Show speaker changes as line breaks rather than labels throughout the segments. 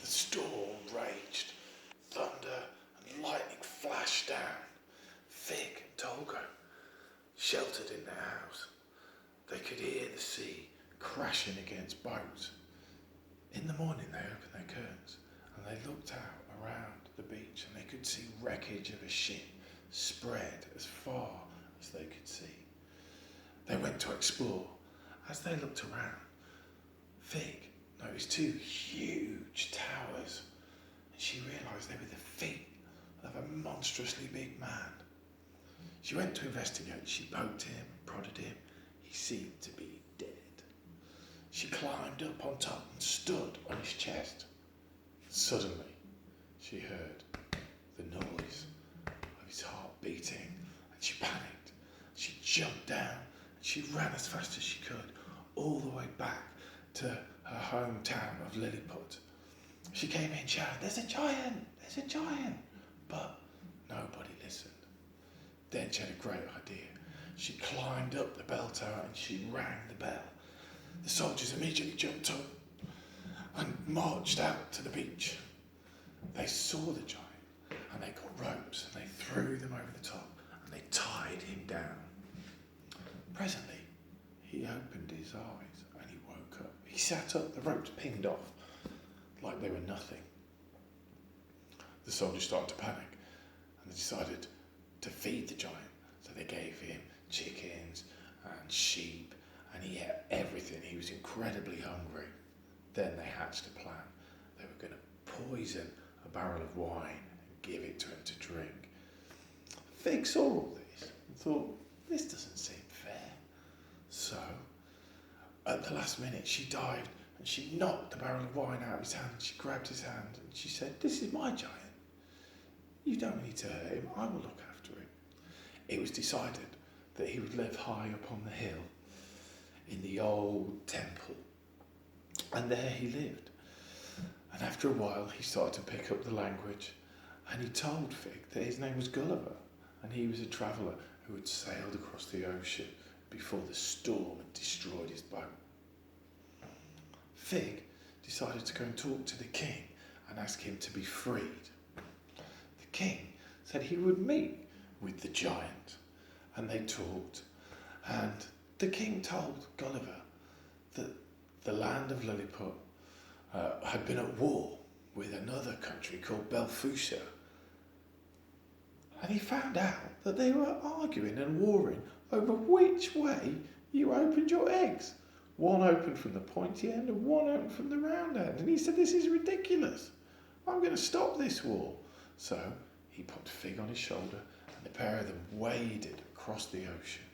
The storm raged. Thunder and lightning flashed down. Fig and Tolgo sheltered in their house. They could hear the sea crashing against boats. In the morning they opened their curtains and they looked out around the beach and they could see wreckage of a ship spread as far as they could see. They went to explore. As they looked around, Fig noticed two huge towers, and she realised they were the feet of a monstrously big man. She went to investigate. She poked him, prodded him. He seemed to be dead. She climbed up on top and stood on his chest. Suddenly, she heard the noise of his heart beating, and she panicked. She jumped down and she ran as fast as she could all the way back to her hometown of Lilliput. She came in shouting, "There's a giant! There's a giant!" But nobody listened. Then she had a great idea. She climbed up the bell tower and she rang the bell. The soldiers immediately jumped up and marched out to the beach. They saw the giant and they got ropes and they threw them over the top and they tied him down. Presently, he opened his eyes and he woke up. He sat up, the ropes pinged off like they were nothing. The soldiers started to panic and they decided to feed the giant. So they gave him chickens and sheep and he ate everything. He was incredibly hungry. Then they hatched a plan. They were going to poison a barrel of wine and give it to him to drink. Fig saw all this and thought, this doesn't seem fair. So, at the last minute, she dived and she knocked the barrel of wine out of his hand. She grabbed his hand and she said, "This is my giant. You don't need to hurt him. I will look after him." It was decided that he would live high up on the hill in the old temple. And there he lived. And after a while, he started to pick up the language. And he told Fig that his name was Gulliver. And he was a traveller who had sailed across the ocean before the storm had destroyed his boat. Fig decided to go and talk to the king and ask him to be freed. The king said he would meet with the giant. And they talked. And the king told Gulliver that the land of Lilliput had been at war with another country called Belfusia. And he found out that they were arguing and warring over which way you opened your eggs. One opened from the pointy end and one opened from the round end. And he said, "This is ridiculous. I'm going to stop this war." So he put Fig on his shoulder and the pair of them waded across the ocean.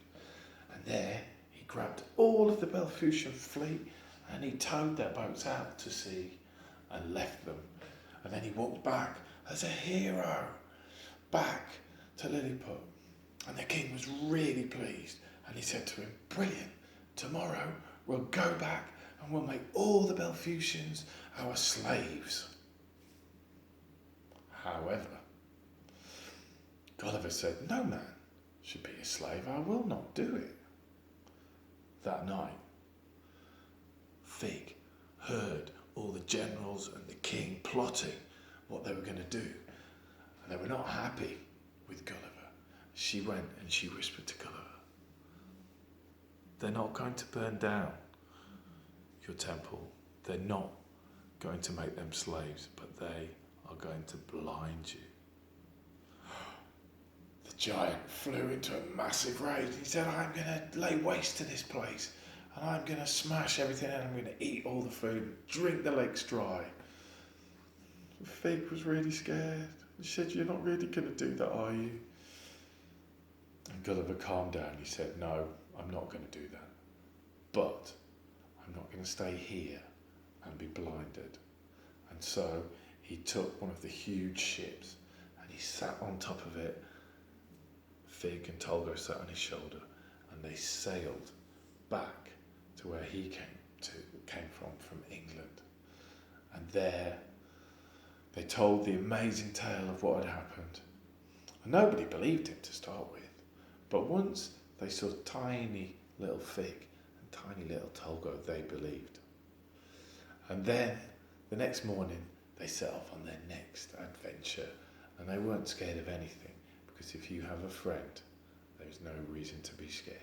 And there he grabbed all of the Belfusian fleet and he towed their boats out to sea and left them. And then he walked back as a hero back to Lilliput. And the king was really pleased. And he said to him, "Brilliant. Tomorrow we'll go back and we'll make all the Belfusians our slaves." However, Gulliver said, "No man should be a slave. I will not do it." That night, Fig heard all the generals and the king plotting what they were going to do. And they were not happy with Gulliver. She went and she whispered to Gulliver, "They're not going to burn down your temple. They're not going to make them slaves, but they are going to blind you." The giant flew into a massive rage. He said, "I'm going to lay waste to this place. And I'm going to smash everything and I'm going to eat all the food, drink the lakes dry." Fig was really scared. She said, "You're not really going to do that, are you?" And Gulliver calmed down. He said, "No, I'm not going to do that. But I'm not going to stay here and be blinded." And so he took one of the huge ships and he sat on top of it. Fig and Tolgo sat on his shoulder and they sailed back to where he came from England. And there they told the amazing tale of what had happened. And nobody believed him to start with. But once they saw tiny little Fig and tiny little Tolgo, they believed. And then the next morning they set off on their next adventure, and they weren't scared of anything, because if you have a friend, there's no reason to be scared.